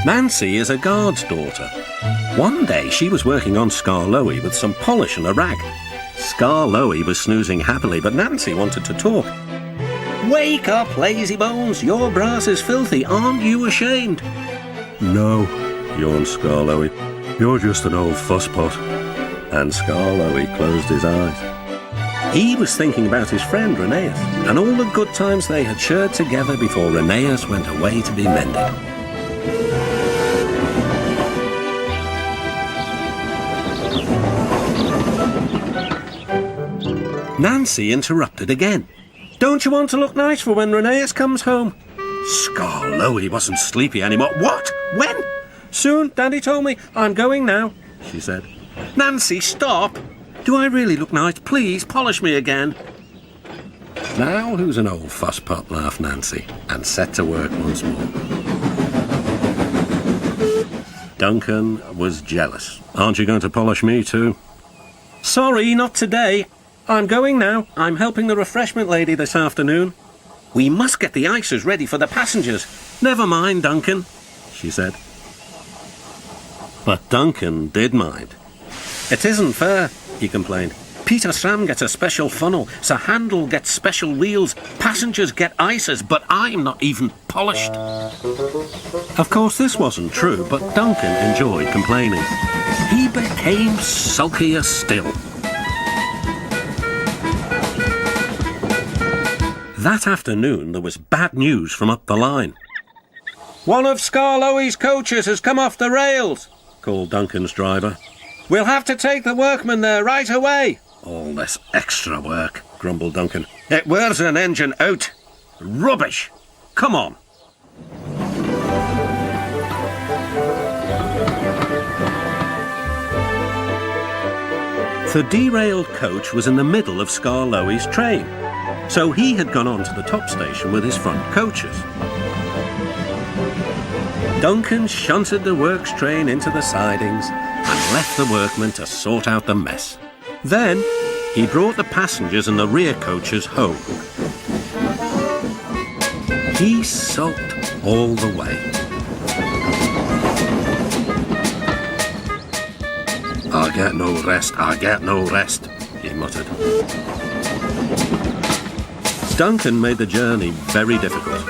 Nancy is a guard's daughter. One day she was working on Skarloey with some polish and a rag. Skarloey was snoozing happily, but Nancy wanted to talk. "Wake up, lazy bones! Your brass is filthy. Aren't you ashamed?" "No," yawned Skarloey. "You're just an old fusspot." And Skarloey closed his eyes. He was thinking about his friend Rheneas and all the good times they had shared together before Rheneas went away to be mended. Nancy interrupted again. "Don't you want to look nice for when Rheneas comes home?" Skarloey wasn't sleepy anymore. "What? When?" "Soon, Daddy told me. I'm going now," she said. "Nancy, stop! Do I really look nice? Please, polish me again." "Now who's an old fusspot?" laughed Nancy, and set to work once more. Duncan was jealous. "Aren't you going to polish me too?" "Sorry, not today. I'm going now. I'm helping the refreshment lady this afternoon." "We must get the ices ready for the passengers." "Never mind, Duncan," she said. But Duncan did mind. "It isn't fair," he complained. "Peter Sam gets a special funnel, Sir Handel gets special wheels, passengers get ices, but I'm not even polished." Of course, this wasn't true, but Duncan enjoyed complaining. He became sulkier still. That afternoon, there was bad news from up the line. "One of Skarloey's coaches has come off the rails," called Duncan's driver. "We'll have to take the workmen there right away." "All this extra work," grumbled Duncan. "It wears an engine out. Rubbish. Come on." The derailed coach was in the middle of Skarloey's train, so he had gone on to the top station with his front coaches. Duncan shunted the works train into the sidings and left the workmen to sort out the mess. Then he brought the passengers and the rear coaches home. He sulked all the way. "I get no rest, I get no rest," he muttered. Duncan made the journey very difficult.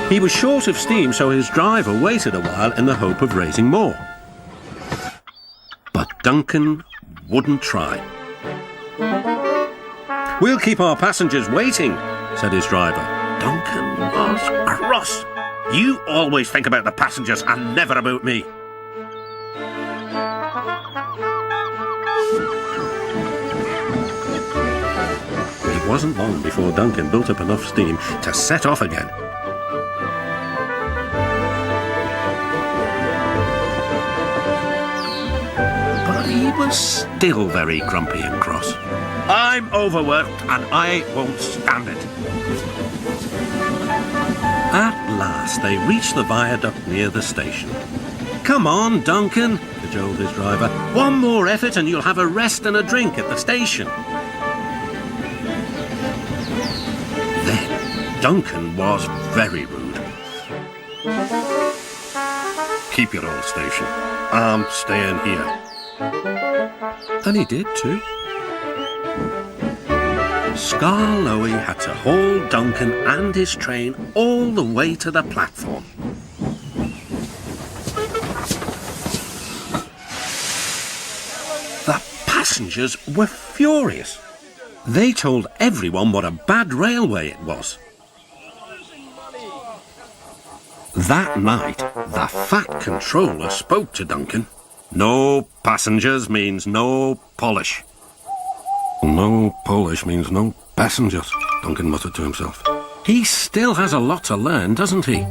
He was short of steam, so his driver waited a while in the hope of raising more. But Duncan wouldn't try. "We'll keep our passengers waiting," said his driver. Duncan was cross. "You always think about the passengers and never about me." It wasn't long before Duncan built up enough steam to set off again. But he was still very grumpy and cross. "I'm overworked and I won't stand it." At last they reached the viaduct near the station. "Come on, Duncan," cajoled his driver. "One more effort and you'll have a rest and a drink at the station." Then Duncan was very rude. "Keep your old station. I'm staying here." And he did too. Skarloey had to haul Duncan and his train all the way to the platform. The passengers were furious. They told everyone what a bad railway it was. That night, the fat controller spoke to Duncan. "No passengers means no polish." "No polish means no passengers," Duncan muttered to himself. "He still has a lot to learn, doesn't he?"